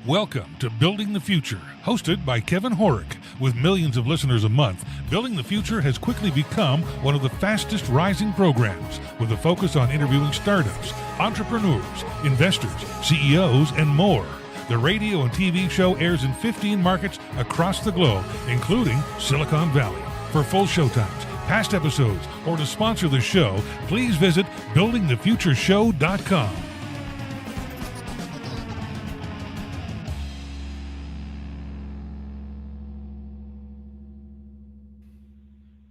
Welcome to Building the Future, hosted by Kevin Horick. With millions of listeners a month, Building the Future has quickly become one of the fastest rising programs, with a focus on interviewing startups, entrepreneurs, investors, CEOs, and more. The radio and TV show airs in 15 markets across the globe, including Silicon Valley. For full showtimes, past episodes, or to sponsor the show, please visit buildingthefutureshow.com.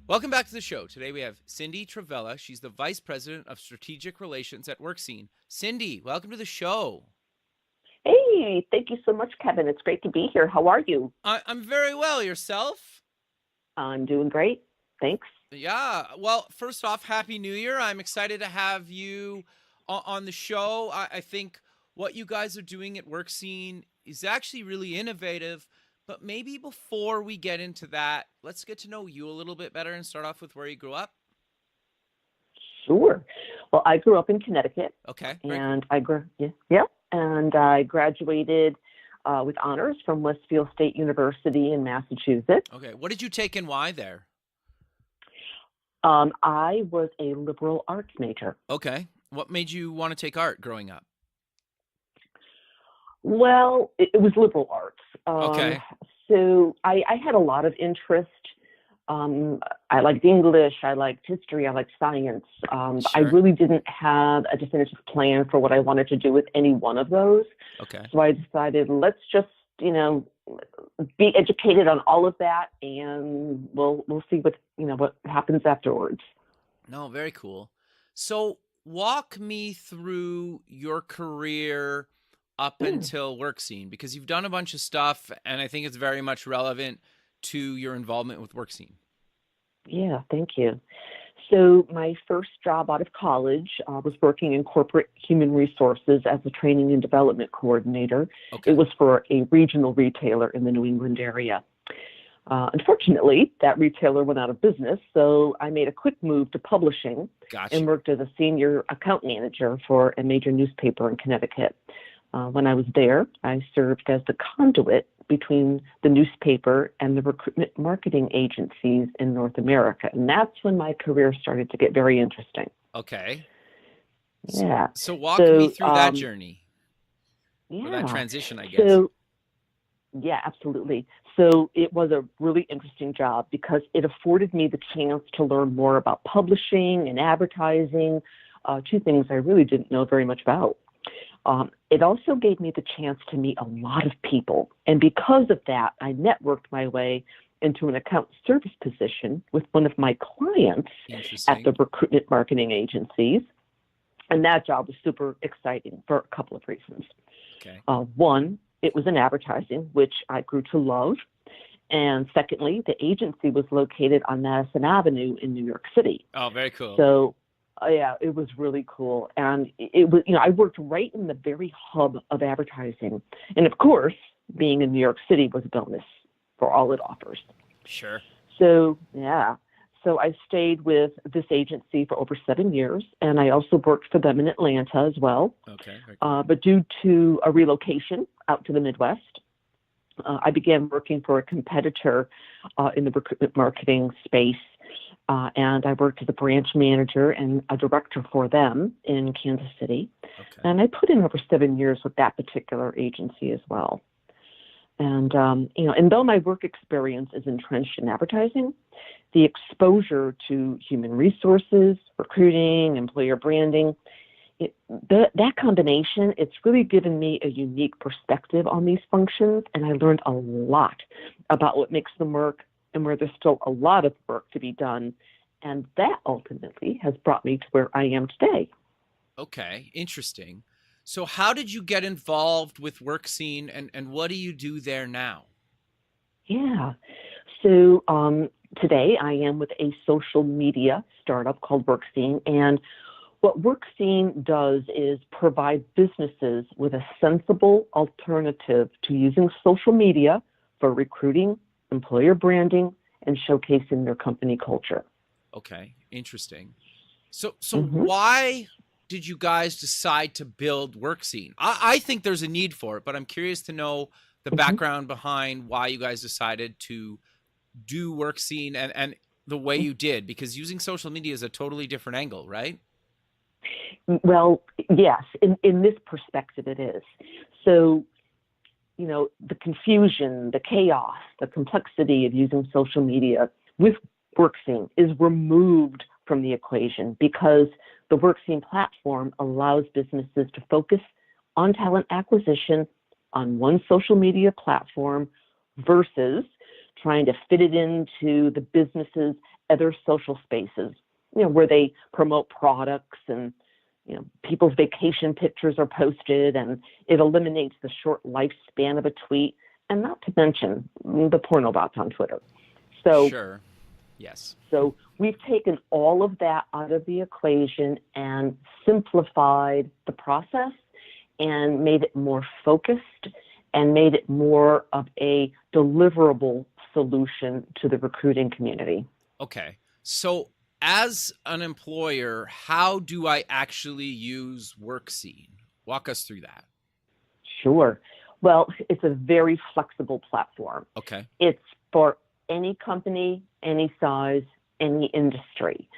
Welcome back to the show. Today we have Cyndy Trivella. She's the Vice President of Strategic Relations at WorkScene. Cyndy, welcome to the show. Hey, thank you so much, Kevin. It's great to be here. How are you? I'm very well. Yourself? I'm doing great. Thanks. Yeah. Well, first off, Happy New Year. I'm excited to have you on the show. I think what you guys are doing at WorkScene is actually really innovative. But maybe before we get into that, let's get to know you a little bit better and start off with where you grew up. Sure. Well, I grew up in Connecticut. Okay. And I graduated with honors from Westfield State University in Massachusetts. Okay. What did you take and why there? I was a liberal arts major. Okay. What made you want to take art growing up? Well, it was liberal arts. Okay. So I had a lot of interest. I liked English, I liked history, I liked science. I Sure. really didn't have a definitive plan for what I wanted to do with any one of those. Okay. So I decided, let's just, be educated on all of that, and we'll see what happens afterwards. No, very cool. So walk me through your career up until WorkScene, because you've done a bunch of stuff, and I think it's very much relevant to your involvement with WorkScene. Yeah, thank you. So my first job out of college was working in corporate human resources as a training and development coordinator. Okay. It was for a regional retailer in the New England area. Unfortunately, that retailer went out of business, so I made a quick move to publishing. Gotcha. And worked as a senior account manager for a major newspaper in Connecticut. When I was there, I served as the conduit between the newspaper and the recruitment marketing agencies in North America. And that's when my career started to get very interesting. Okay. Yeah. So walk me through that journey. Yeah. Or that transition, I guess. So, yeah, absolutely. So it was a really interesting job because it afforded me the chance to learn more about publishing and advertising, two things I really didn't know very much about. It also gave me the chance to meet a lot of people. And because of that, I networked my way into an account service position with one of my clients at the recruitment marketing agencies. And that job was super exciting for a couple of reasons. Okay. One, it was in advertising, which I grew to love. And secondly, the agency was located on Madison Avenue in New York City. Oh, very cool. So yeah, it was really cool. And it was, I worked right in the very hub of advertising. And of course, being in New York City was a bonus for all it offers. Sure. So, yeah. So I stayed with this agency for over 7 years, and I also worked for them in Atlanta as well. Okay. Very cool. But due to a relocation out to the Midwest, I began working for a competitor in the recruitment marketing space. And I worked as a branch manager and a director for them in Kansas City. Okay. And I put in over 7 years with that particular agency as well. And, and though my work experience is entrenched in advertising, the exposure to human resources, recruiting, employer branding, that combination, it's really given me a unique perspective on these functions. And I learned a lot about what makes them work and where there's still a lot of work to be done. And that ultimately has brought me to where I am today. Okay, interesting. So how did you get involved with WorkScene, and what do you do there now? Yeah. So today I am with a social media startup called WorkScene. And what WorkScene does is provide businesses with a sensible alternative to using social media for recruiting, employer branding, and showcasing their company culture. Okay, interesting. So why did you guys decide to build WorkScene? I think there's a need for it, but I'm curious to know the background behind why you guys decided to do WorkScene and the way you did, because using social media is a totally different angle, right? Well, yes, in this perspective it is. So, the confusion, the chaos, the complexity of using social media with WorkScene is removed from the equation because the WorkScene platform allows businesses to focus on talent acquisition on one social media platform versus trying to fit it into the business's other social spaces, where they promote products and people's vacation pictures are posted, and it eliminates the short lifespan of a tweet, and not to mention the porno bots on Twitter. So, sure. Yes. So we've taken all of that out of the equation and simplified the process and made it more focused and made it more of a deliverable solution to the recruiting community. Okay. So as an employer, how do I actually use WorkScene? Walk us through that. Sure. Well, it's a very flexible platform. Okay. It's for any company, any size, any industry.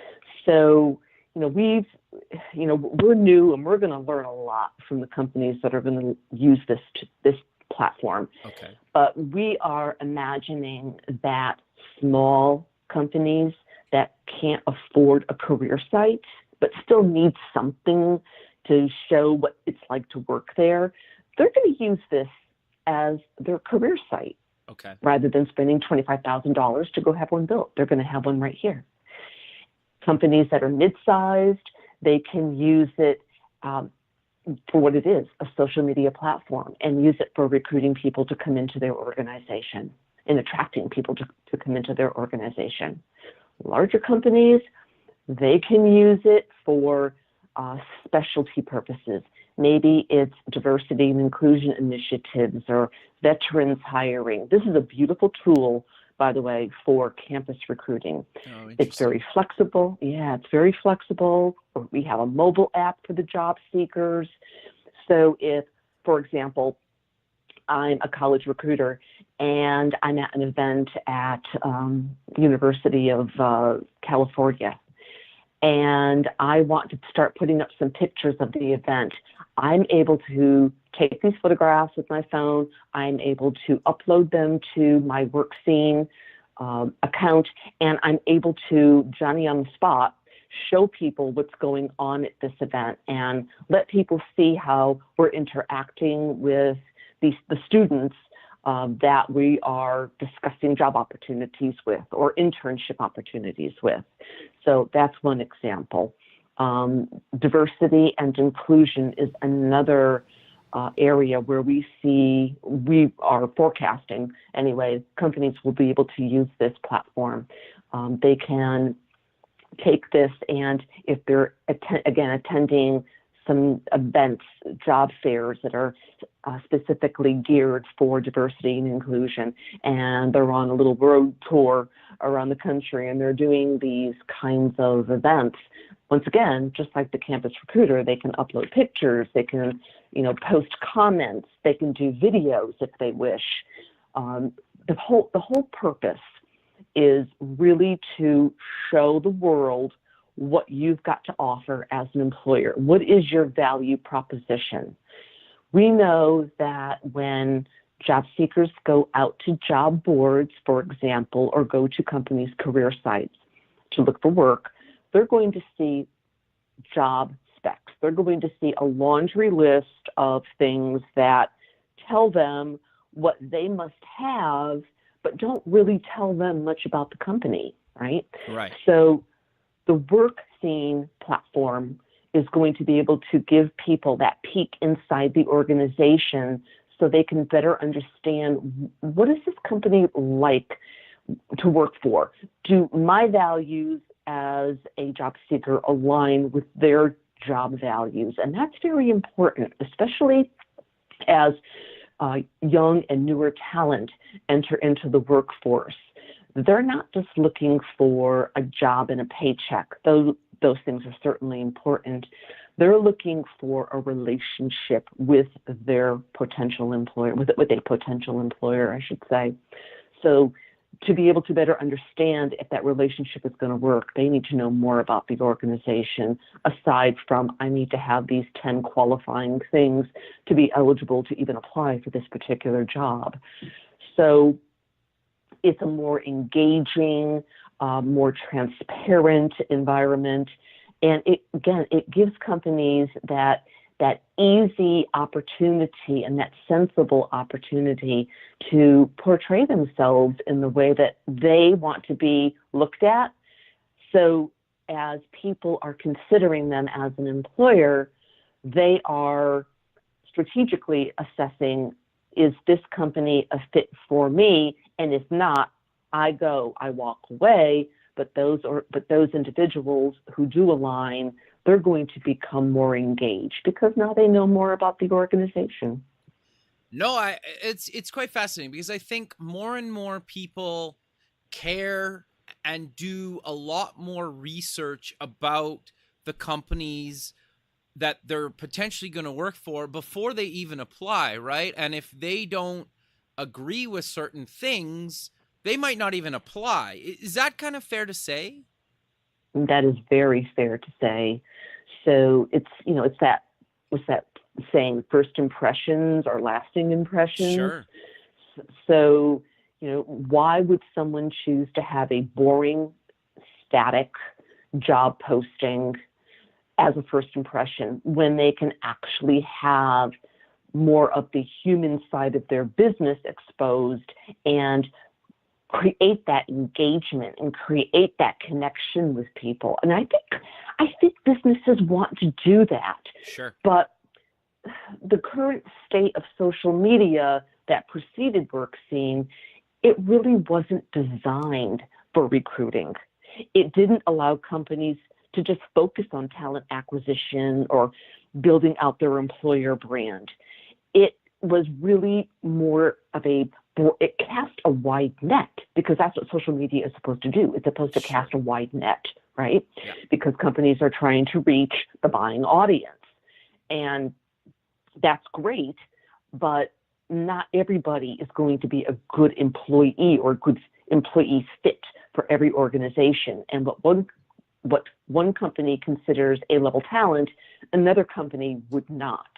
So, we're new and we're going to learn a lot from the companies that are going to use this platform. Okay. But we are imagining that small companies that can't afford a career site, but still need something to show what it's like to work there, they're going to use this as their career site. Okay. Rather than spending $25,000 to go have one built. They're going to have one right here. Companies that are mid-sized, they can use it for what it is, a social media platform, and use it for recruiting people to come into their organization and attracting people to come into their organization. Larger companies, they can use it for specialty purposes. Maybe it's diversity and inclusion initiatives or veterans hiring. This is a beautiful tool, by the way, for campus recruiting. Oh, it's very flexible. Yeah, it's very flexible. We have a mobile app for the job seekers. So if, for example, I'm a college recruiter and I'm at an event at University of California, and I want to start putting up some pictures of the event, I'm able to take these photographs with my phone. I'm able to upload them to my WorkScene account, and I'm able to, Johnny on the spot, show people what's going on at this event and let people see how we're interacting with the students that we are discussing job opportunities with or internship opportunities with. So that's one example. Diversity and inclusion is another area where we are forecasting, anyway, companies will be able to use this platform. They can take this, and if they're, attending some events, job fairs that are specifically geared for diversity and inclusion, and they're on a little road tour around the country, and they're doing these kinds of events. Once again, just like the campus recruiter, they can upload pictures, they can, post comments, they can do videos if they wish. The whole purpose is really to show the world what you've got to offer as an employer. What is your value proposition? We know that when job seekers go out to job boards, for example, or go to companies' career sites to look for work, they're going to see job specs. They're going to see a laundry list of things that tell them what they must have, but don't really tell them much about the company, right? Right. So the WorkScene platform is going to be able to give people that peek inside the organization so they can better understand, what is this company like to work for? Do my values as a job seeker align with their job values? And that's very important, especially as young and newer talent enter into the workforce. They're not just looking for a job and a paycheck. Those things are certainly important, They're looking for a relationship with their potential employer, with a potential employer, I should say. So to be able to better understand if that relationship is going to work, they need to know more about the organization, aside from, I need to have these 10 qualifying things to be eligible to even apply for this particular job. So it's a more engaging, more transparent environment. And it gives companies that easy opportunity and that sensible opportunity to portray themselves in the way that they want to be looked at. So as people are considering them as an employer, they are strategically assessing, is this company a fit for me? And if not, I walk away. But those individuals who do align, they're going to become more engaged because now they know more about the organization. No, it's quite fascinating because I think more and more people care and do a lot more research about the companies that they're potentially going to work for before they even apply, right? And if they don't agree with certain things, they might not even apply. Is that kind of fair to say? That is very fair to say. So it's what's that saying? First impressions are lasting impressions. Sure. So, why would someone choose to have a boring, static job posting as a first impression when they can actually have more of the human side of their business exposed and create that engagement and create that connection with people? And I think businesses want to do that. Sure. But the current state of social media that preceded WorkScene, it really wasn't designed for recruiting. It didn't allow companies to just focus on talent acquisition or building out their employer brand. It was really more of it cast a wide net, because that's what social media is supposed to do. It's supposed to cast a wide net, right? Yeah. Because companies are trying to reach the buying audience. And that's great, but not everybody is going to be a good employee or good employee fit for every organization. And what one company considers A-level talent, another company would not,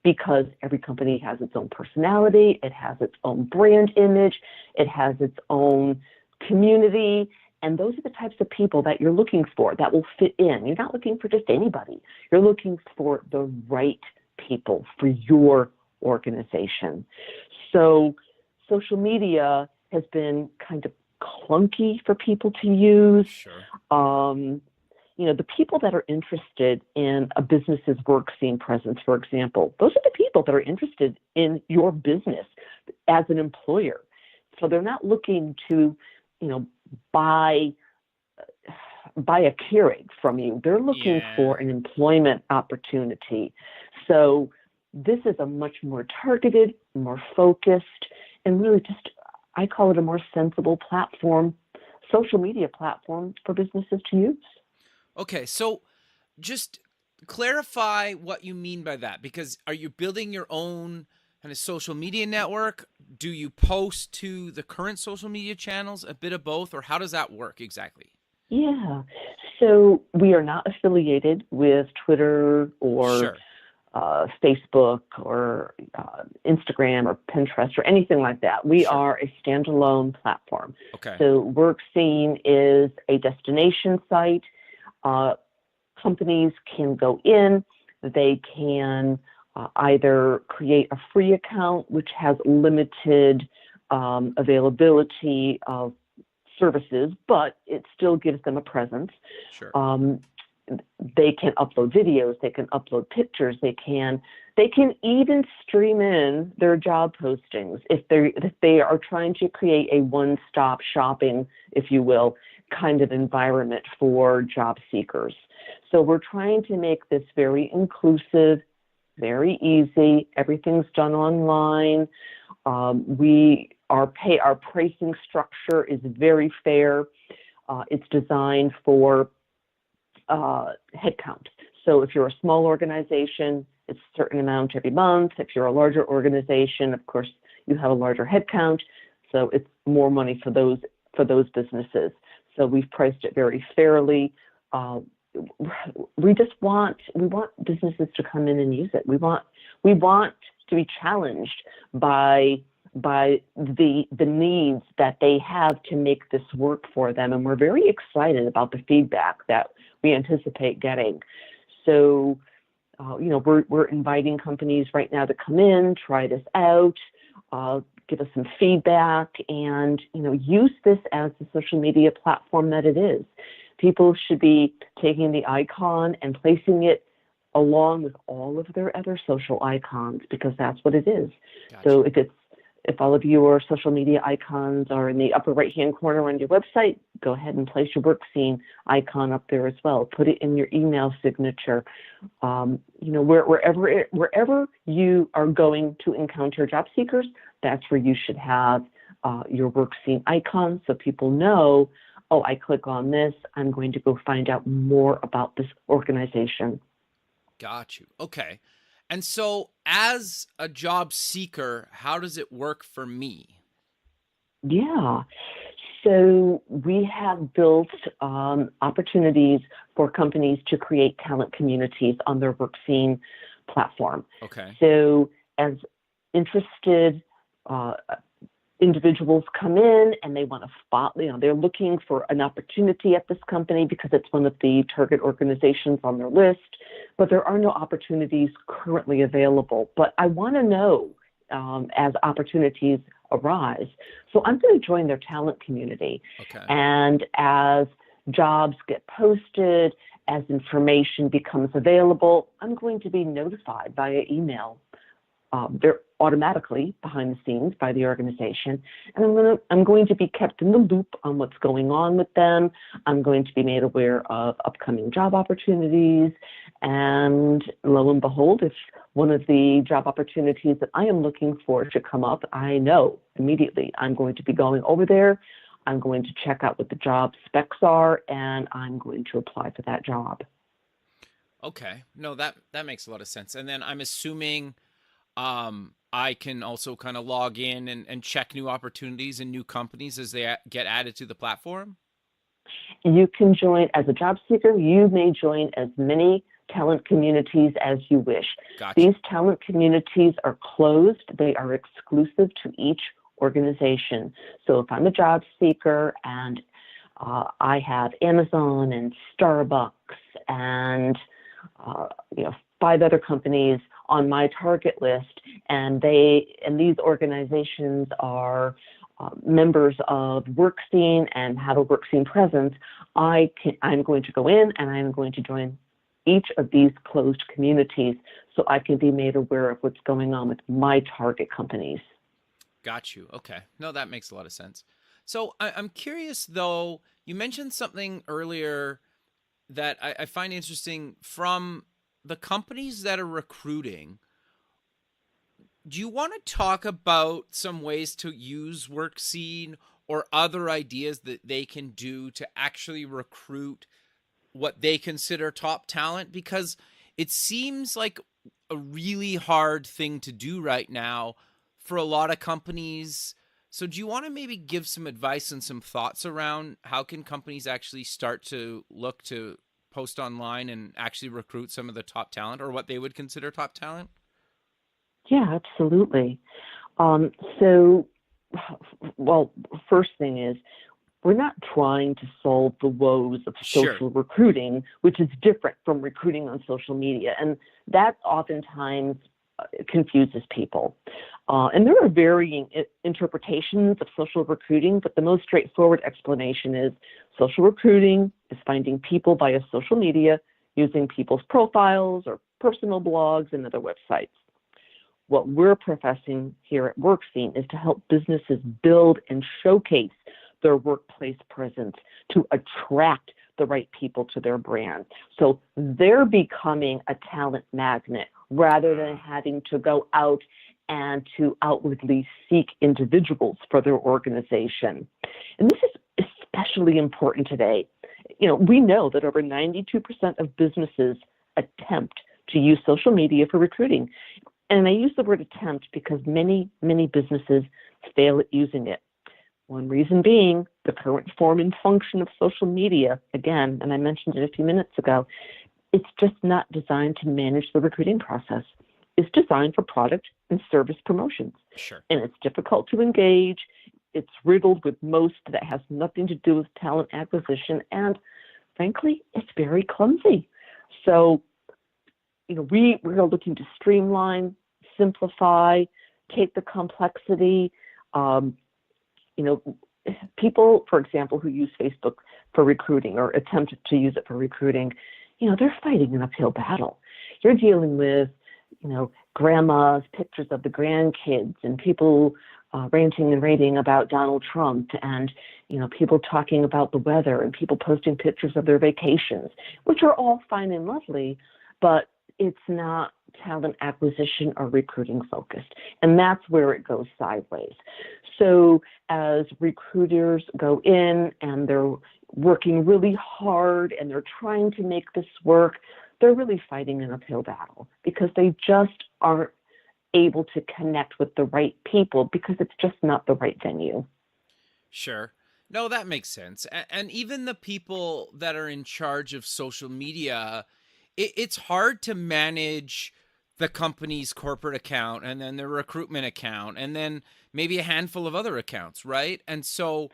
because every company has its own personality, it has its own brand image, it has its own community, and those are the types of people that you're looking for that will fit in. You're not looking for just anybody. You're looking for the right people for your organization. So social media has been kind of clunky for people to use. Sure. The people that are interested in a business's WorkScene presence, for example, those are the people that are interested in your business as an employer. So they're not looking to, buy a Keurig from you. They're looking for an employment opportunity. So this is a much more targeted, more focused, and really just, I call it a more sensible platform, social media platform for businesses to use. Okay, so just clarify what you mean by that, because are you building your own kind of social media network? Do you post to the current social media channels, a bit of both, or how does that work exactly? Yeah, so we are not affiliated with Twitter or Sure. Facebook or Instagram or Pinterest or anything like that. We are a standalone platform. Okay. So WorkScene is a destination site. Companies can go in, they can either create a free account, which has limited availability of services, but it still gives them a presence. Sure. They can upload videos, they can upload pictures, they can even stream in their job postings if they are trying to create a one-stop shopping, if you will, kind of environment for job seekers. So we're trying to make this very inclusive, very easy. Everything's done online. Our pricing structure is very fair. It's designed for headcount. So if you're a small organization, it's a certain amount every month. If you're a larger organization, of course, you have a larger headcount, so it's more money for those businesses. So we've priced it very fairly. We want businesses to come in and use it. We want to be challenged by the needs that they have to make this work for them, and we're very excited about the feedback that we anticipate getting. So, we're inviting companies right now to come in, try this out, give us some feedback, and use this as the social media platform that it is. People should be taking the icon and placing it along with all of their other social icons, because that's what it is. Gotcha. So if all of your social media icons are in the upper right-hand corner on your website, go ahead and place your WorkScene icon up there as well. Put it in your email signature. Wherever you are going to encounter job seekers, that's where you should have your WorkScene icon, so people know, oh, I click on this, I'm going to go find out more about this organization. Got you. Okay. And so as a job seeker, how does it work for me? Yeah. So we have built opportunities for companies to create talent communities on their WorkScene platform. Okay. So as interested individuals come in and they want to spot, they're looking for an opportunity at this company because it's one of the target organizations on their list, but there are no opportunities currently available. But I want to know as opportunities arise. So I'm going to join their talent community. Okay. And as jobs get posted, as information becomes available, I'm going to be notified via email. They're automatically behind the scenes by the organization, and I'm going to be kept in the loop on what's going on with them. I'm going to be made aware of upcoming job opportunities, and lo and behold, if one of the job opportunities that I am looking for should come up, I know immediately I'm going to be going over there. I'm going to check out what the job specs are, and I'm going to apply for that job. Okay. No, that makes a lot of sense. And then I'm assuming I can also kind of log in and check new opportunities and new companies as they get added to the platform? You can join as a job seeker. You may join as many talent communities as you wish. Gotcha. These talent communities are closed. They are exclusive to each organization. So if I'm a job seeker and I have Amazon and Starbucks and 5 other companies on my target list, and these organizations are members of WorkScene and have a WorkScene presence, I'm going to go in and I'm going to join each of these closed communities so I can be made aware of what's going on with my target companies. Got you. Okay. No, that makes a lot of sense. So I'm curious, though, you mentioned something earlier that I find interesting from the companies that are recruiting. Do you want to talk about some ways to use WorkScene or other ideas that they can do to actually recruit what they consider top talent? Because it seems like a really hard thing to do right now for a lot of companies. So do you want to maybe give some advice and some thoughts around how can companies actually start to look to post online and actually recruit some of the top talent or what they would consider top talent? Yeah, absolutely. First thing is, we're not trying to solve the woes of social recruiting, which is different from recruiting on social media. And that oftentimes confuses people. And there are varying interpretations of social recruiting, but the most straightforward explanation is social recruiting is finding people via social media using people's profiles or personal blogs and other websites. What we're professing here at WorkScene is to help businesses build and showcase their workplace presence to attract the right people to their brand. So they're becoming a talent magnet rather than having to go out and to outwardly seek individuals for their organization. And this is especially important today. We know that over 92% of businesses attempt to use social media for recruiting. And I use the word attempt because many, many businesses fail at using it. One reason being the current form and function of social media, again, and I mentioned it a few minutes ago, it's just not designed to manage the recruiting process. It's designed for product and service promotions. Sure. And it's difficult to engage. It's riddled with most that has nothing to do with talent acquisition. And frankly, it's very clumsy. So, we are looking to streamline, simplify, take the complexity. People, for example, who use Facebook for recruiting or attempt to use it for recruiting, they're fighting an uphill battle. You're dealing with, grandma's pictures of the grandkids and people ranting and raving about Donald Trump and, people talking about the weather and people posting pictures of their vacations, which are all fine and lovely, but it's not talent acquisition or recruiting focused. And that's where it goes sideways. So as recruiters go in and they're working really hard and they're trying to make this work, they're really fighting an uphill battle because they just aren't able to connect with the right people because it's just not the right venue. Sure. No, that makes sense. And even the people that are in charge of social media, it's hard to manage the company's corporate account and then the recruitment account and then maybe a handful of other accounts, right? And so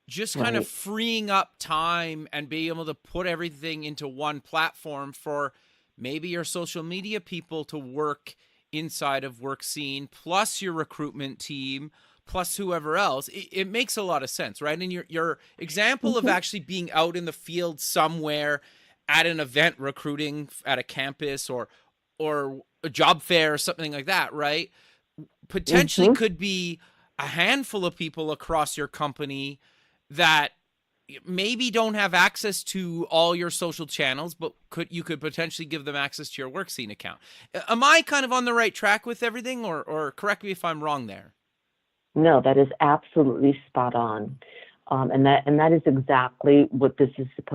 just kind of freeing up time and being able to put everything into one platform for maybe your social media people to work inside of WorkScene, plus your recruitment team, plus whoever else, it makes a lot of sense, right? And your example of actually being out in the field somewhere at an event recruiting at a campus or a job fair or something like that, right? Potentially could be a handful of people across your company that maybe don't have access to all your social channels, but you could potentially give them access to your WorkScene account. Am I kind of on the right track with everything, or correct me if I'm wrong there? No, that is absolutely spot on. And that is exactly what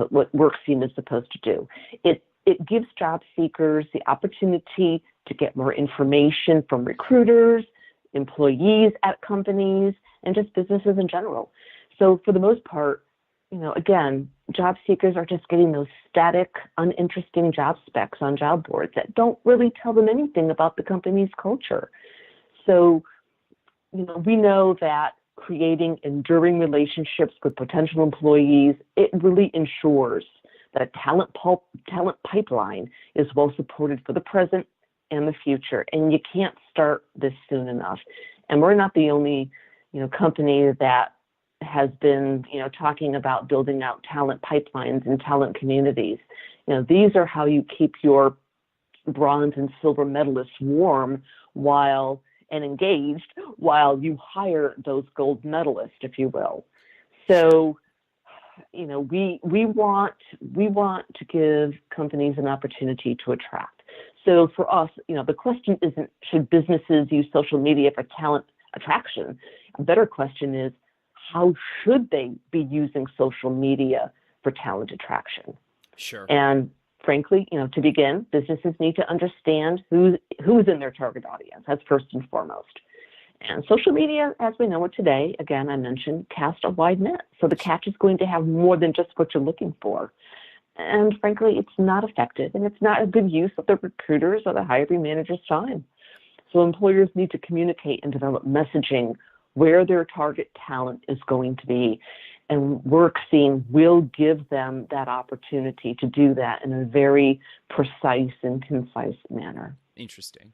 what WorkScene is supposed to do. It gives job seekers the opportunity to get more information from recruiters, employees at companies, and just businesses in general. So for the most part, again, job seekers are just getting those static, uninteresting job specs on job boards that don't really tell them anything about the company's culture. So, we know that creating enduring relationships with potential employees, it really ensures that a talent pipeline is well supported for the present and the future. And you can't start this soon enough. And we're not the only, company that has been, talking about building out talent pipelines and talent communities. These are how you keep your bronze and silver medalists warm and engaged while you hire those gold medalists, if you will. So, we want to give companies an opportunity to attract. So for us, the question isn't should businesses use social media for talent attraction. A better question is how should they be using social media for talent attraction? Sure. And frankly, to begin, businesses need to understand who's in their target audience. That's first and foremost. And social media, as we know it today, again, I mentioned, cast a wide net. So the catch is going to have more than just what you're looking for. And frankly, it's not effective, and it's not a good use of the recruiters or the hiring manager's time. So employers need to communicate and develop messaging where their target talent is going to be. And WorkScene will give them that opportunity to do that in a very precise and concise manner. Interesting.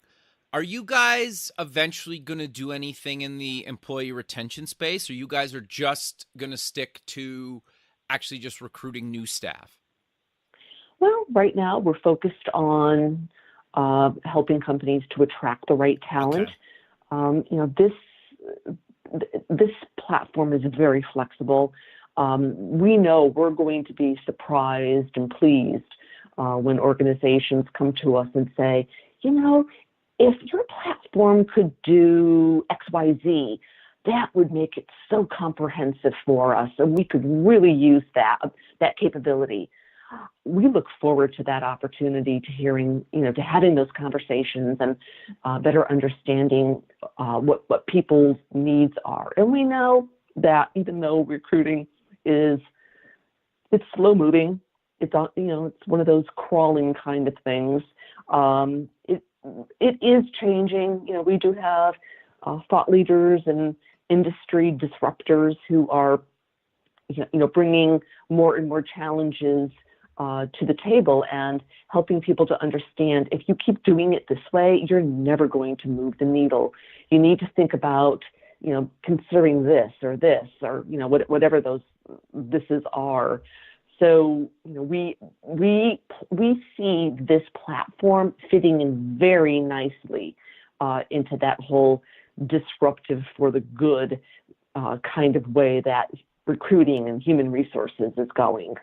Are you guys eventually going to do anything in the employee retention space, or you guys are just going to stick to actually just recruiting new staff? Well, right now we're focused on helping companies to attract the right talent. Okay. This platform is very flexible. We know we're going to be surprised and pleased when organizations come to us and say, if your platform could do XYZ, that would make it so comprehensive for us, and we could really use that capability. we look forward to that opportunity to hearing, to having those conversations and better understanding what people's needs are. And we know that even though recruiting it's slow moving, it's one of those crawling kind of things. It is changing. We do have thought leaders and industry disruptors who are bringing more and more challenges to the table and helping people to understand if you keep doing it this way, you're never going to move the needle. You need to think about, considering this or whatever those thises are. So, we see this platform fitting in very nicely into that whole disruptive for the good kind of way that recruiting and human resources is going.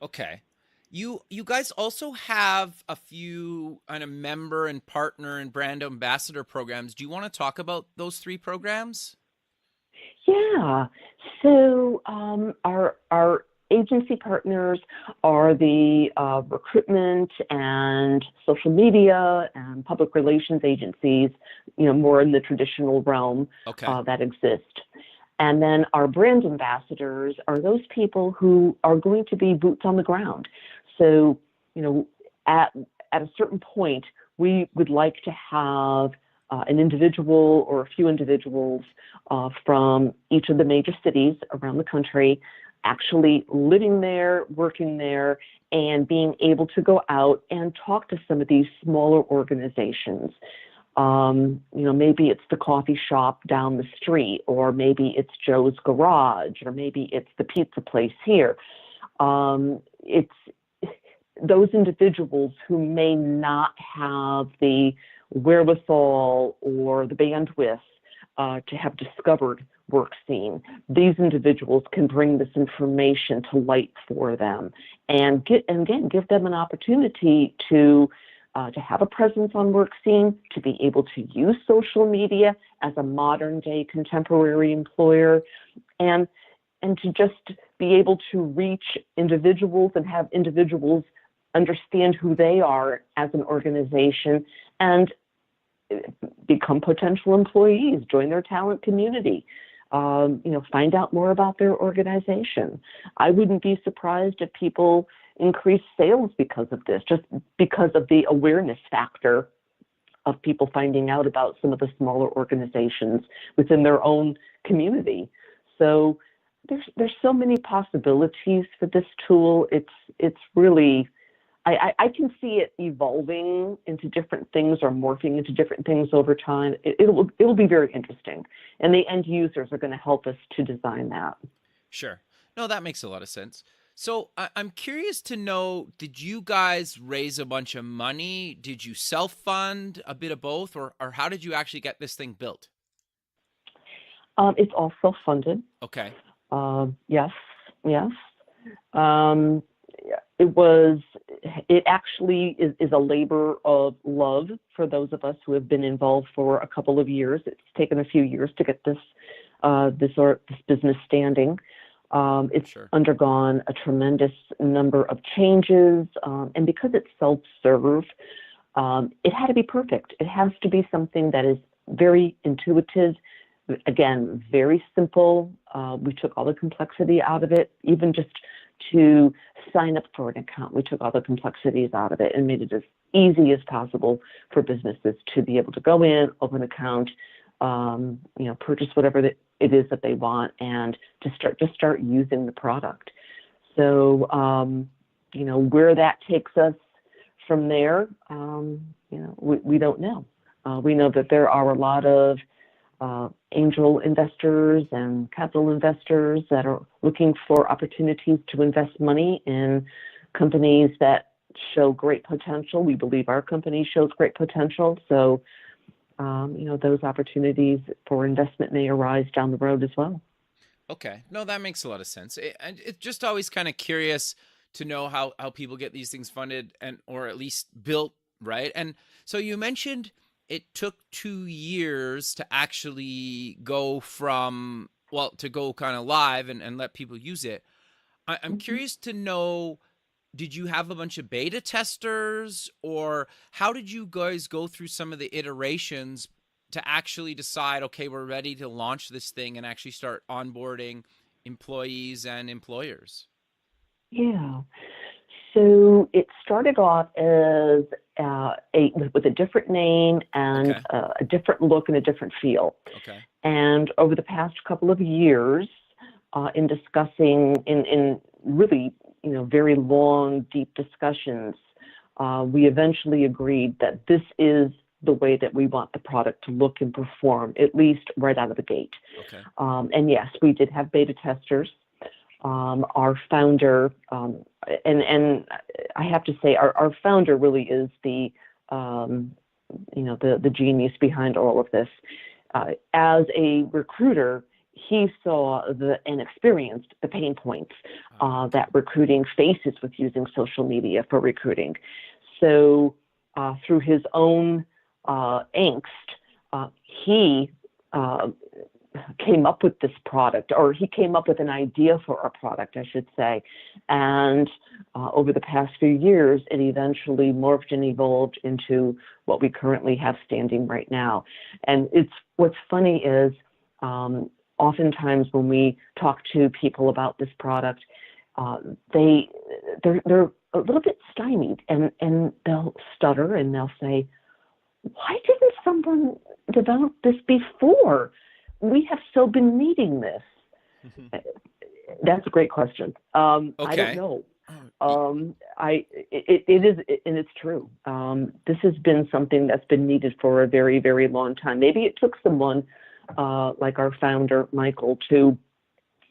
Okay. You guys also have a few kind of member and partner and brand ambassador programs. Do you want to talk about those 3 programs? Yeah. So our agency partners are the recruitment and social media and public relations agencies, more in the traditional realm that exist. And then our brand ambassadors are those people who are going to be boots on the ground. So, at a certain point, we would like to have an individual or a few individuals from each of the major cities around the country actually living there, working there, and being able to go out and talk to some of these smaller organizations. Maybe it's the coffee shop down the street, or maybe it's Joe's Garage, or maybe it's the pizza place here. It's those individuals who may not have the wherewithal or the bandwidth to have discovered WorkScene. These individuals can bring this information to light for them and give them an opportunity to have a presence on WorkScene, to be able to use social media as a modern day contemporary employer, and to just be able to reach individuals and have individuals understand who they are as an organization and become potential employees, join their talent community, find out more about their organization. I wouldn't be surprised if people increase sales because of this, just because of the awareness factor of people finding out about some of the smaller organizations within their own community. So there's so many possibilities for this tool. It's really, I can see it evolving into different things or morphing into different things over time. It will be very interesting, and the end users are going to help us to design that. Sure. No, that makes a lot of sense. So I'm curious to know, did you guys raise a bunch of money? Did you self-fund, a bit of both, or how did you actually get this thing built? It's all self-funded. Okay. Yes. It actually is a labor of love for those of us who have been involved for a couple of years. It's taken a few years to get this business standing. It's undergone a tremendous number of changes, and because it's self-serve, it had to be perfect. It has to be something that is very intuitive, again, very simple. We took all the complexity out of it, even just to sign up for an account. We took all the complexities out of it and made it as easy as possible for businesses to be able to go in, open an account, purchase whatever it is that they want, and to start using the product. So, where that takes us from there, we don't know. We know that there are a lot of angel investors and capital investors that are looking for opportunities to invest money in companies that show great potential. We believe our company shows great potential. So, those opportunities for investment may arise down the road as well. Okay. No, that makes a lot of sense. And it's just always kind of curious to know how people get these things funded or at least built, right? And so you mentioned it took 2 years to actually go to go kind of live and let people use it. I'm curious to know, did you have a bunch of beta testers, or how did you guys go through some of the iterations to actually decide, okay, we're ready to launch this thing and actually start onboarding employees and employers? Yeah. So it started off as with a different name and Okay. a different look and a different feel. Okay. And over the past couple of years, in discussing in really very long, deep discussions, we eventually agreed that this is the way that we want the product to look and perform, at least right out of the gate. Okay. And yes, we did have beta testers. Our founder, and I have to say, our founder really is the genius behind all of this. As a recruiter, he saw and experienced the pain points that recruiting faces with using social media for recruiting. So through his own angst, he came up with this product, or he came up with an idea for our product, I should say. And over the past few years, it eventually morphed and evolved into what we currently have standing right now. And what's funny is oftentimes when we talk to people about this product, they're a little bit stymied, and they'll stutter and they'll say, "Why didn't someone develop this before? We have so been needing this." That's a great question. I don't know. It is, and it's true. This has been something that's been needed for a very, very long time. Maybe it took someone like our founder, Michael, to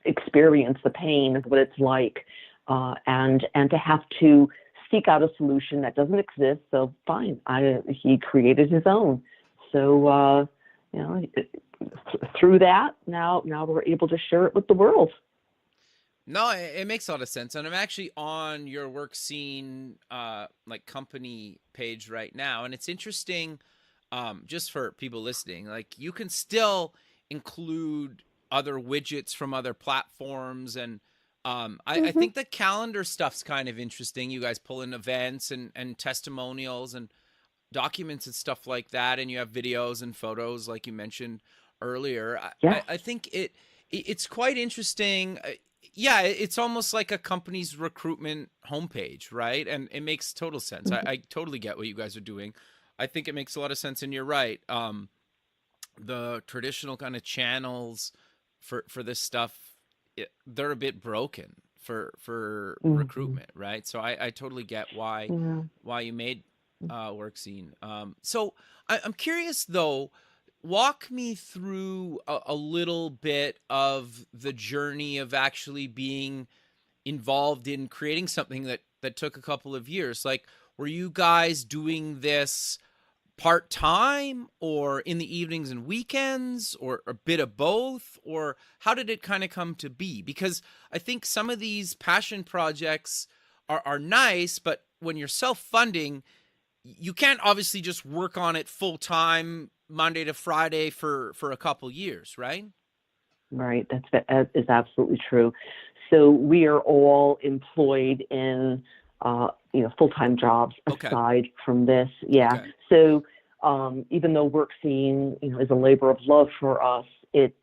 experience the pain of what it's like, and to have to seek out a solution that doesn't exist. So fine, he created his own. So through that, now we're able to share it with the world. No, it makes a lot of sense. And I'm actually on your WorkScene like company page right now. And it's interesting, just for people listening, like you can still include other widgets from other platforms. And I think the calendar stuff's kind of interesting. You guys pull in events and testimonials and documents and stuff like that. And you have videos and photos, like you mentioned earlier. Yeah. I think it's quite interesting. Yeah, it's almost like a company's recruitment homepage, right? And it makes total sense. I totally get what you guys are doing. I think it makes a lot of sense, and you're right. The traditional kind of channels for this stuff, they're a bit broken for recruitment, right? So I totally get why you made WorkScene. So I'm curious though. Walk me through a little bit of the journey of actually being involved in creating something that took a couple of years. Like, were you guys doing this part-time or in the evenings and weekends, or a bit of both? Or how did it kind of come to be? Because I think some of these passion projects are nice, but when you're self-funding, you can't obviously just work on it full-time Monday to Friday for a couple years, right? Right. That is absolutely true. So we are all employed in, full-time jobs aside from this. Yeah. Okay. So even though WorkScene, is a labor of love for us, it's,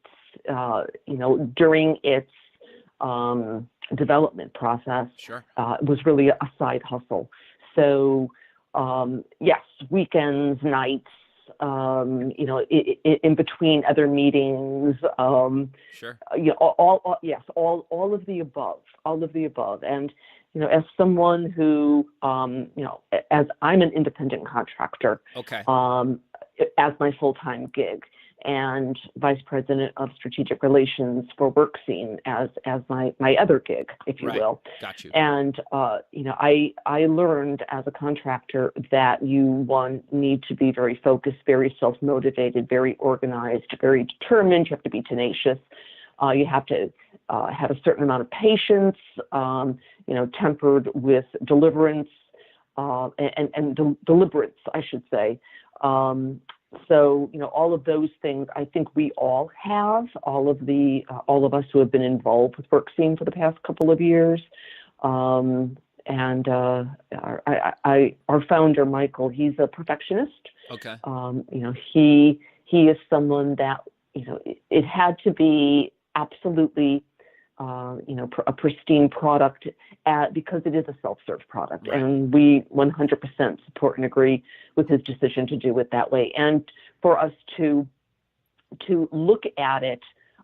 during its development process, Sure. was really a side hustle. So yes, weekends, nights, in between other meetings, Sure. all of the above. And, as someone who, as I'm an independent contractor, Okay. As my full-time gig, and vice president of strategic relations for WorkScene as my other gig, if you will. Got you. And I learned as a contractor that you need to be very focused, very self-motivated, very organized, very determined. You have to be tenacious. You have to have a certain amount of patience, tempered with deliverance and deliberance, I should say. So, all of those things, I think we all have, all of us who have been involved with WorkScene for the past couple of years. and our founder, Michael, he's a perfectionist. Okay. He is someone that, it had to be absolutely, a pristine product because it is a self-serve product. Right. And we 100% support and agree with his decision to do it that way. And for us to look at it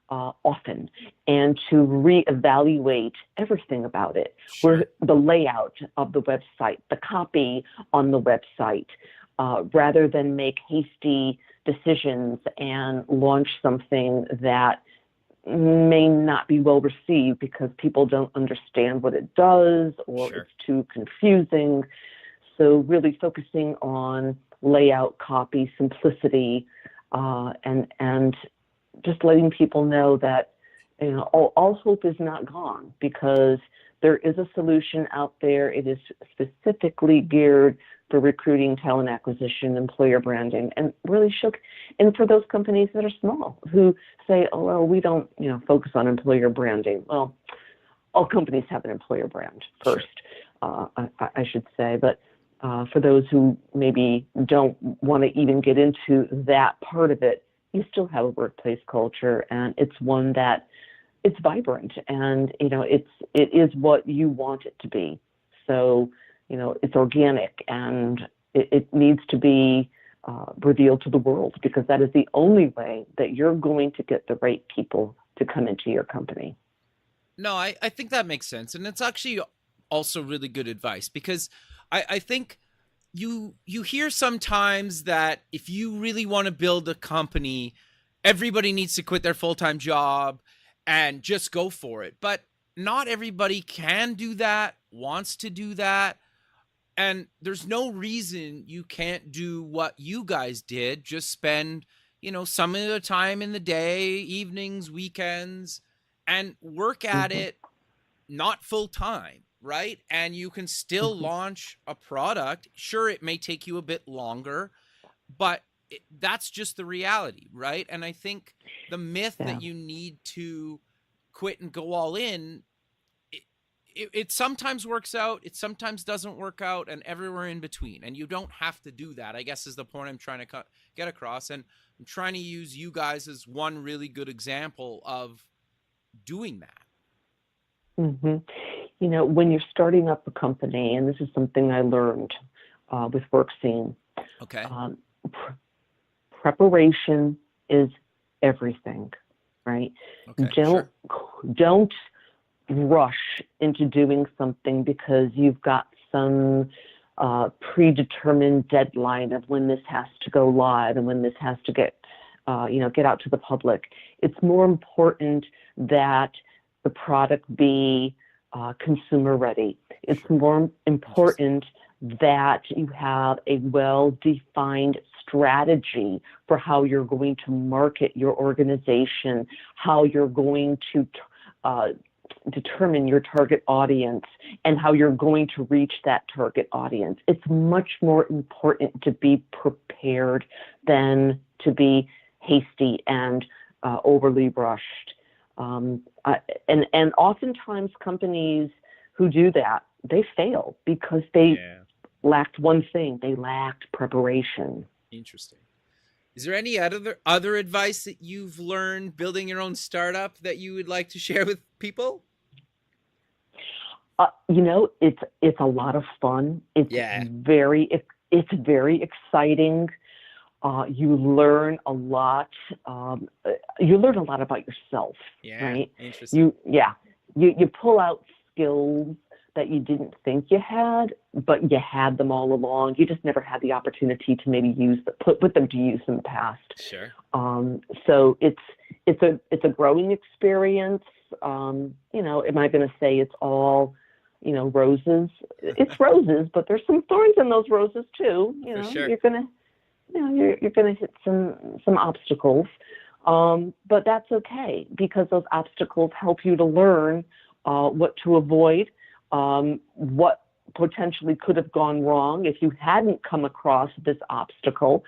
often and to reevaluate everything about it, Sure. where the layout of the website, the copy on the website, rather than make hasty decisions and launch something that may not be well received because people don't understand what it does, or Sure. it's too confusing. So really focusing on layout, copy, simplicity, and just letting people know that all hope is not gone, because there is a solution out there. It is specifically geared for recruiting, talent acquisition, employer branding, and really and for those companies that are small who say, oh, well, we don't focus on employer branding. Well, all companies have an employer brand first, sure. I should say. But for those who maybe don't want to even get into that part of it, you still have a workplace culture, and it's one that it's vibrant, and it is what you want it to be. So it's organic, and it needs to be revealed to the world, because that is the only way that you're going to get the right people to come into your company. No, I think that makes sense, and it's actually also really good advice, because I think you hear sometimes that if you really want to build a company, everybody needs to quit their full-time job and just go for it. But not everybody can do that, wants to do that. And there's no reason you can't do what you guys did. Just spend, some of the time in the day, evenings, weekends, and work at it, not full time, right? And you can still launch a product. Sure, it may take you a bit longer, but that's just the reality, right? And I think the myth that you need to quit and go all in, it sometimes works out, it sometimes doesn't work out, and everywhere in between. And you don't have to do that, I guess, is the point I'm trying to get across. And I'm trying to use you guys as one really good example of doing that. When you're starting up a company, and this is something I learned with WorkScene, Okay. Preparation is everything, right? Okay, Don't rush into doing something because you've got some predetermined deadline of when this has to go live and when this has to get out to the public. It's more important that the product be consumer ready. It's more important that you have a well-defined strategy for how you're going to market your organization, how you're going to determine your target audience, and how you're going to reach that target audience. It's much more important to be prepared than to be hasty and overly rushed. And oftentimes companies who do that, they fail because they lacked one thing. They lacked preparation. Interesting. Is there any other advice that you've learned building your own startup that you would like to share with people? It's a lot of fun. It's very exciting. You learn a lot. You learn a lot about yourself, right? Interesting. You pull out skills that you didn't think you had, but you had them all along. You just never had the opportunity to maybe put them to use in the past. Sure. So it's a growing experience. Am I going to say it's all roses? It's roses, but there's some thorns in those roses too. For sure. You're gonna hit some obstacles, but that's okay, because those obstacles help you to learn what to avoid, what potentially could have gone wrong if you hadn't come across this obstacle.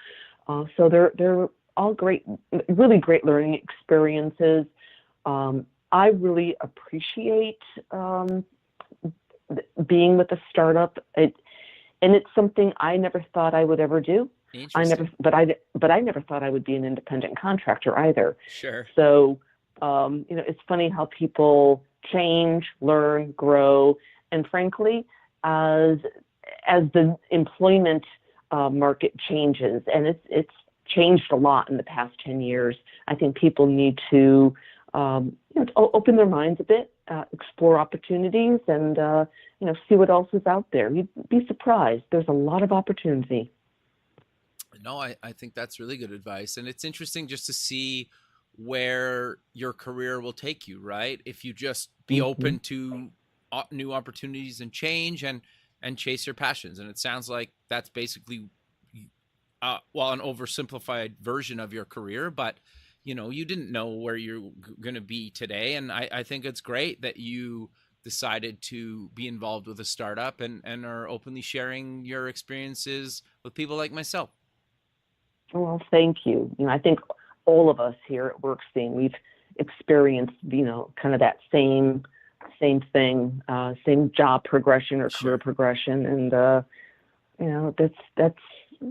So they're all great, really great learning experiences. I really appreciate being with a startup, and it's something I never thought I would ever do. But I never thought I would be an independent contractor either. Sure. So, it's funny how people change, learn, grow, and frankly, as the employment market changes, and it's changed a lot in the past 10 years, I think people need to open their minds a bit, explore opportunities, and see what else is out there. You'd be surprised. There's a lot of opportunity. No, I think that's really good advice. And it's interesting just to see where your career will take you, right? If you just be open to new opportunities and change and chase your passions. And it sounds like that's basically, an oversimplified version of your career, but you didn't know where you're going to be today. And I think it's great that you decided to be involved with a startup and are openly sharing your experiences with people like myself. Well, thank you. I think all of us here at WorkScene, we've experienced, kind of that same thing, same job progression or career progression. And,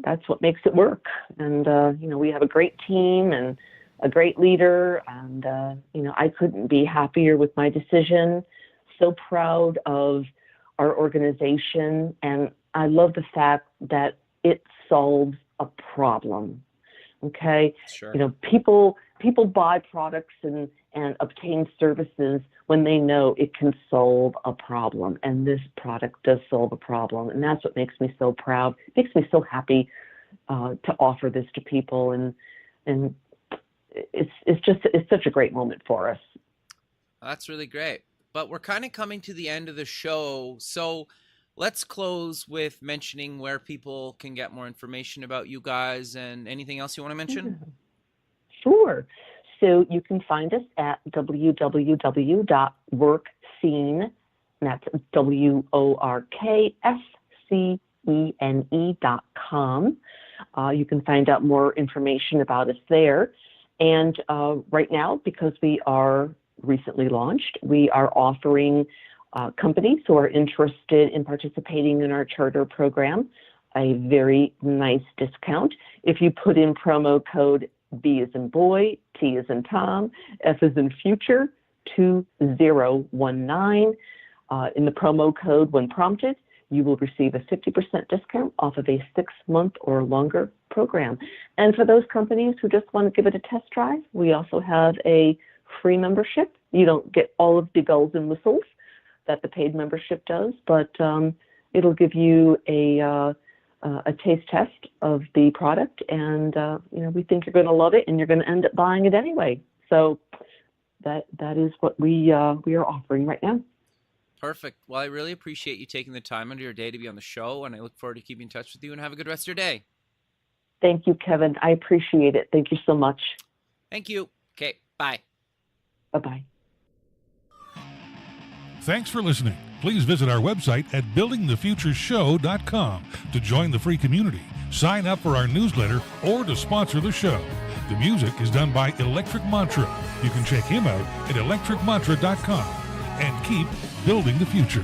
that's what makes it work. And, we have a great team and a great leader. And, I couldn't be happier with my decision. So proud of our organization. And I love the fact that it solves a problem. Okay. Sure. People buy products and obtain services when they know it can solve a problem. And this product does solve a problem. And that's what makes me so proud. It makes me so happy to offer this to people. And it's such a great moment for us. That's really great. But we're kind of coming to the end of the show. So let's close with mentioning where people can get more information about you guys and anything else you want to mention. Sure. So you can find us at www.workscene, and that's WorkScene.com. You can find out more information about us there. And right now, because we are recently launched, we are offering companies who are interested in participating in our charter program a very nice discount. If you put in promo code B as in boy, T as in Tom, F as in future, 2019, in the promo code when prompted, you will receive a 50% discount off of a 6-month or longer program. And for those companies who just want to give it a test drive, we also have a free membership. You don't get all of the bells and whistles that the paid membership does, but it'll give you a taste test of the product, and we think you're going to love it, and you're going to end up buying it anyway. So that is what we are offering right now. Perfect. Well, I really appreciate you taking the time out of your day to be on the show, and I look forward to keeping in touch with you, and have a good rest of your day. Thank you, Kevin. I appreciate it. Thank you so much. Thank you. Okay, bye. Bye-bye. Thanks for listening. Please visit our website at buildingthefutureshow.com to join the free community, sign up for our newsletter, or to sponsor the show. The music is done by Electric Mantra. You can check him out at electricmantra.com and keep building the future.